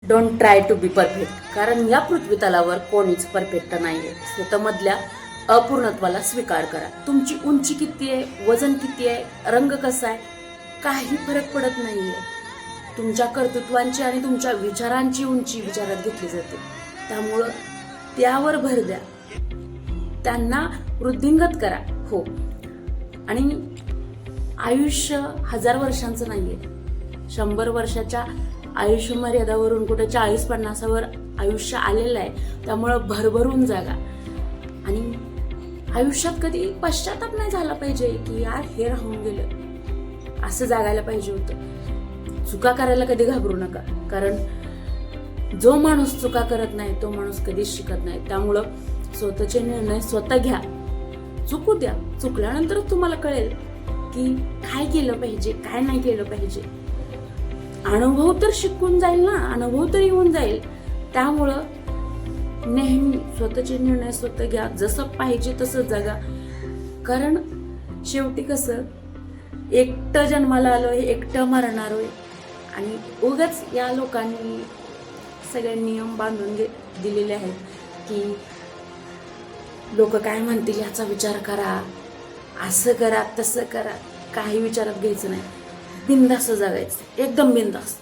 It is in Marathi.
Don't try to be perfect. कारण या पृथ्वी तलावर कोणीच परफेक्ट नाहीये. स्वतःमधल्या अपूर्णत्वाला स्वीकार करा. तुमची उंची किती आहे, वजन किती आहे, रंग कसा आहे, काही फरक पडत नाहीये. तुमच्या कर्तृत्वांची आणि तुमच्या विचारांची उंची विचारात घेतली जाते. त्यामुळं त्यावर भर द्या, त्यांना वृद्धिंगत करा. हो, आणि आयुष्य 1000 वर्षांचं नाहीये. 100 वर्षाच्या आयुष्य मर्यादावरून कुठे 40-50वर आयुष्य आलेलं आहे. त्यामुळं भरभरून जागा. आणि आयुष्यात कधी पश्चाताप नाही झाला पाहिजे की यार हे राहून गेलं, असं जागायला पाहिजे होतं. चुका करायला कधी घाबरू नका, कारण जो माणूस चुका करत नाही तो माणूस कधीच शिकत नाही. त्यामुळं स्वतःचे निर्णय स्वतः घ्या, चुकू द्या. चुकल्यानंतर तुम्हाला कळेल की काय केलं पाहिजे, काय नाही केलं पाहिजे. अनुभव तर शिकून जाईल ना, अनुभव तर येऊन जाईल. त्यामुळं नेहमी स्वतःचे निर्णय स्वतः घ्या, जसं पाहिजे तसं जगा. कारण शेवटी कसं, एकटं जन्माला आलोय, एकटं मरणारोय. आणि उगाच या लोकांनी सगळे नियम बांधून दिलेले आहेत की लोक काय म्हणतील याचा विचार करा, असं करा, तसं करा. काही विचारात घ्यायचं नाही, बिनधास्त जगायचं, एकदम बिनधास्त.